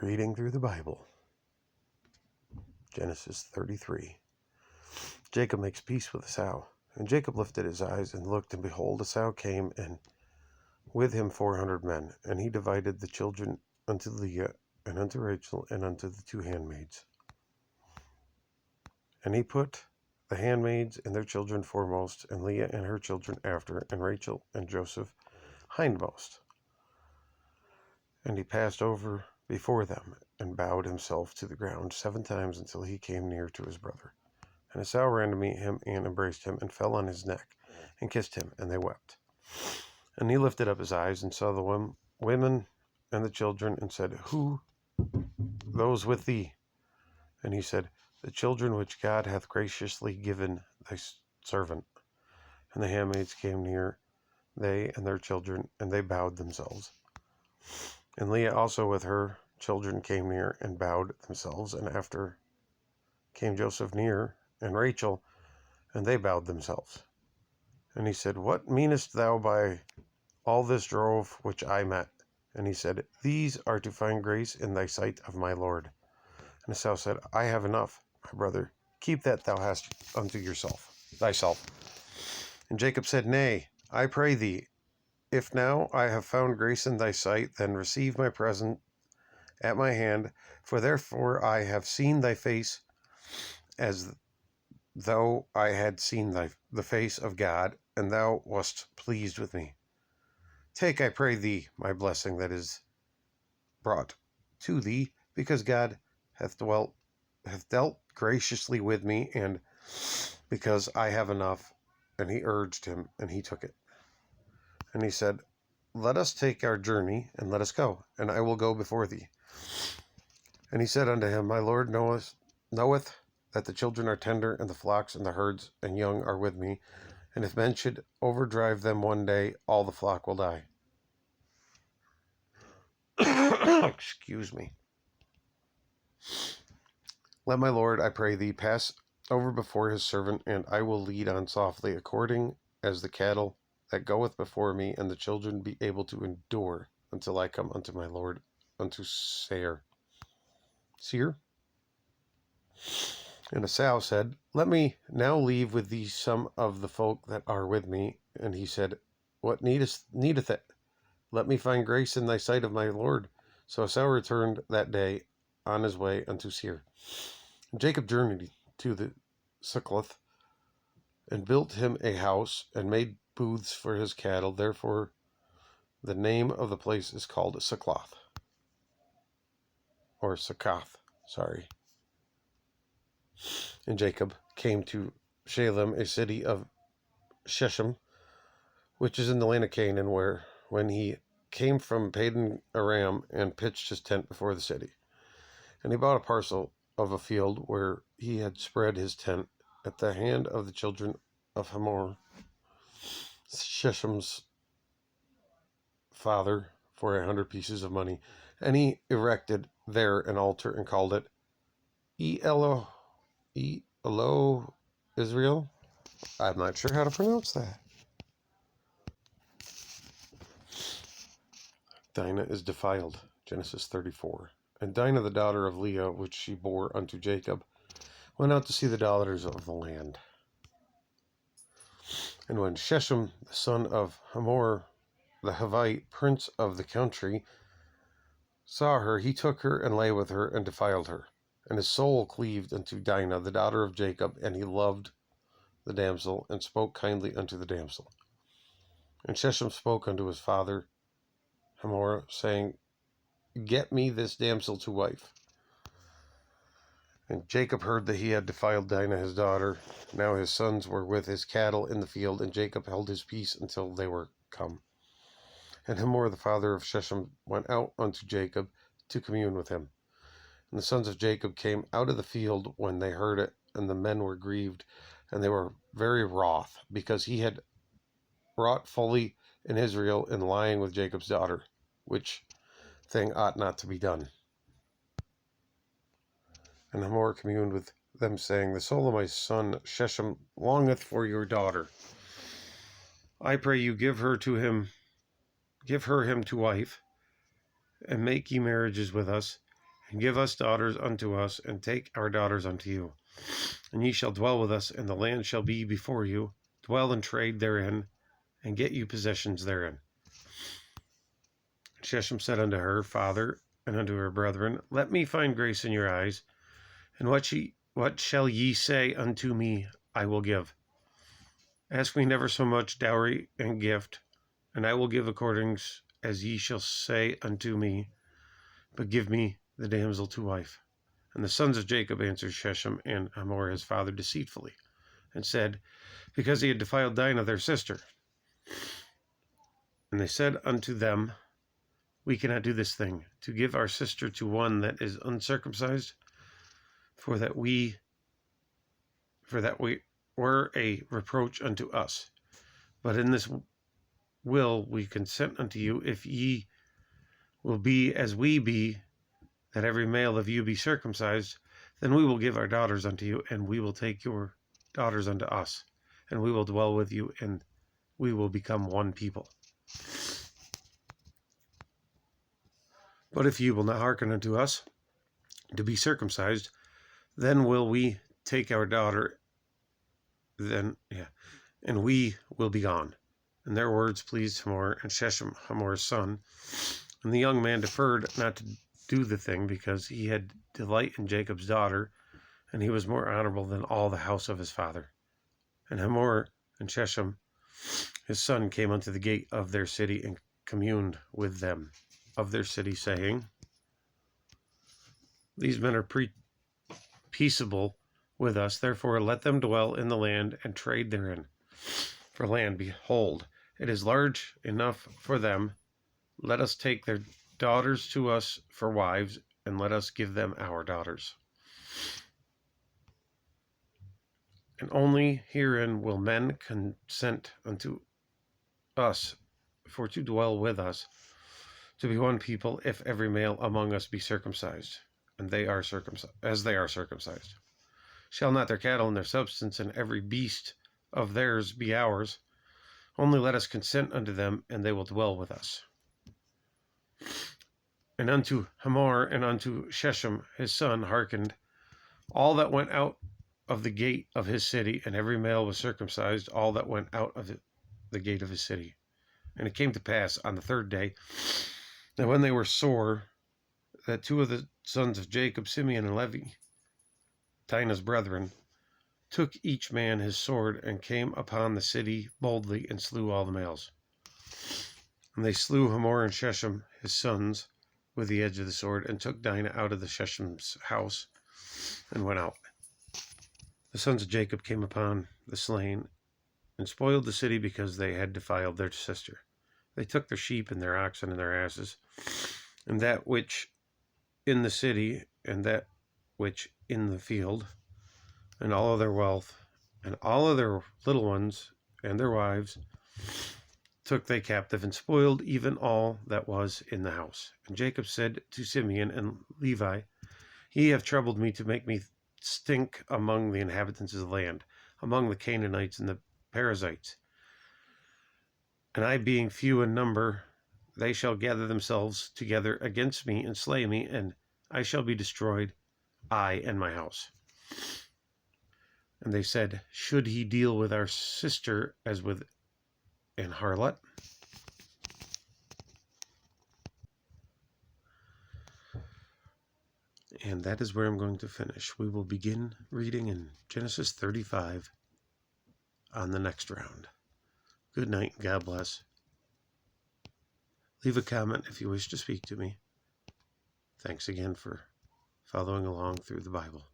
Reading through the Bible. Genesis 33. Jacob makes peace with Esau. And Jacob lifted his eyes and looked, and behold, Esau came, and with him 400 men. And he divided the children unto Leah, and unto Rachel, and unto the two handmaids. And he put the handmaids and their children foremost, and Leah and her children after, and Rachel and Joseph hindmost. And he passed over before them, and bowed himself to the ground 7 times until he came near to his brother. And Esau ran to meet him, and embraced him, and fell on his neck, and kissed him, and they wept. And he lifted up his eyes, and saw the women and the children, and said, Who those with thee? And he said, The children which God hath graciously given thy servant. And the handmaids came near, they and their children, and they bowed themselves. And Leah also with her children came near, and bowed themselves. And after came Joseph near, and Rachel, and they bowed themselves. And he said, What meanest thou by all this drove which I met? And he said, These are to find grace in thy sight of my Lord. And Esau said, I have enough, my brother. Keep that thou hast unto thyself. And Jacob said, Nay, I pray thee, if now I have found grace in thy sight, then receive my present at my hand, for therefore I have seen thy face as though I had seen the face of God, and thou wast pleased with me. Take, I pray thee, my blessing that is brought to thee, because God hath dealt graciously with me, and because I have enough. And he urged him, and he took it. And he said, Let us take our journey, and let us go, and I will go before thee. And he said unto him, My Lord knoweth that the children are tender, and the flocks and the herds and young are with me. And if men should overdrive them one day, all the flock will die. Excuse me. Let my Lord, I pray thee, pass over before his servant, and I will lead on softly, according as the cattle that goeth before me, and the children be able to endure until I come unto my Lord, unto Seir. And Esau said, Let me now leave with thee some of the folk that are with me. And he said, What needeth it? Let me find grace in thy sight of my Lord. So Esau returned that day on his way unto Seir. And Jacob journeyed to the Succoth, and built him a house, and made booths for his cattle. Therefore the name of the place is called Succoth, or Succoth, sorry. And Jacob came to Shalem, a city of Shechem, which is in the land of Canaan, when he came from Padan Aram, and pitched his tent before the city. And he bought a parcel of a field where he had spread his tent at the hand of the children of Hamor, Shechem's father, for 100 pieces of money. And he erected there an altar, and called it Elo Israel. I'm not sure how to pronounce that. Dinah is defiled. Genesis 34. And Dinah, the daughter of Leah, which she bore unto Jacob, went out to see the daughters of the land. And when Shechem, the son of Hamor, the Hivite, prince of the country, saw her, he took her, and lay with her, and defiled her. And his soul cleaved unto Dinah, the daughter of Jacob, and he loved the damsel, and spoke kindly unto the damsel. And Shechem spoke unto his father Hamor, saying, Get me this damsel to wife. And Jacob heard that he had defiled Dinah his daughter. Now his sons were with his cattle in the field, and Jacob held his peace until they were come. And Hamor, the father of Shechem, went out unto Jacob to commune with him. And the sons of Jacob came out of the field when they heard it, and the men were grieved, and they were very wroth, because he had wrought fully in Israel in lying with Jacob's daughter, which thing ought not to be done. And Hamor communed with them, saying, The soul of my son Shechem longeth for your daughter. I pray you give her him to wife, and make ye marriages with us, and give us daughters unto us, and take our daughters unto you. And ye shall dwell with us, and the land shall be before you. Dwell and trade therein, and get you possessions therein. Sheshem said unto her father and unto her brethren, Let me find grace in your eyes, and what shall ye say unto me, I will give. Ask me never so much dowry and gift, and I will give according as ye shall say unto me, but give me the damsel to wife. And the sons of Jacob answered Sheshem and Hamor his father deceitfully, and said, Because he had defiled Dinah their sister. And they said unto them, We cannot do this thing, to give our sister to one that is uncircumcised, for that we were a reproach unto us. But in this will we consent unto you, if ye will be as we be, that every male of you be circumcised, then we will give our daughters unto you, and we will take your daughters unto us, and we will dwell with you, and we will become one people. But if ye will not hearken unto us to be circumcised, then will we take our daughter, and we will be gone. And their words pleased Hamor and Sheshem, Hamor's son. And the young man deferred not to do the thing, because he had delight in Jacob's daughter, and he was more honorable than all the house of his father. And Hamor and Sheshem, his son, came unto the gate of their city, and communed with them of their city, saying, These men are peaceable with us, therefore let them dwell in the land and trade therein. For land, behold, it is large enough for them. Let us take their daughters to us for wives, and let us give them our daughters. And only herein will men consent unto us for to dwell with us, to be one people, if every male among us be circumcised, and they are circumcised, as they are circumcised. Shall not their cattle and their substance and every beast of theirs be ours? Only let us consent unto them, and they will dwell with us. And unto Hamor and unto Sheshem his son hearkened all that went out of the gate of his city, and every male was circumcised, all that went out of the gate of his city. And it came to pass on the third day, that when they were sore, that two of the sons of Jacob, Simeon and Levi, Dinah's brethren, took each man his sword, and came upon the city boldly, and slew all the males. And they slew Hamor and Sheshem his sons with the edge of the sword, and took Dinah out of the Sheshem's house, and went out. The sons of Jacob came upon the slain, and spoiled the city, because they had defiled their sister. They took their sheep and their oxen and their asses, and that which in the city, and that which in the field, and all of their wealth, and all of their little ones, and their wives, took they captive, and spoiled even all that was in the house. And Jacob said to Simeon and Levi, Ye have troubled me to make me stink among the inhabitants of the land, among the Canaanites and the Perizzites. And I being few in number, they shall gather themselves together against me, and slay me, and I shall be destroyed, I and my house. And they said, Should he deal with our sister as with an harlot? And that is where I'm going to finish. We will begin reading in Genesis 35 on the next round. Good night. God bless. Leave a comment if you wish to speak to me. Thanks again for following along through the Bible.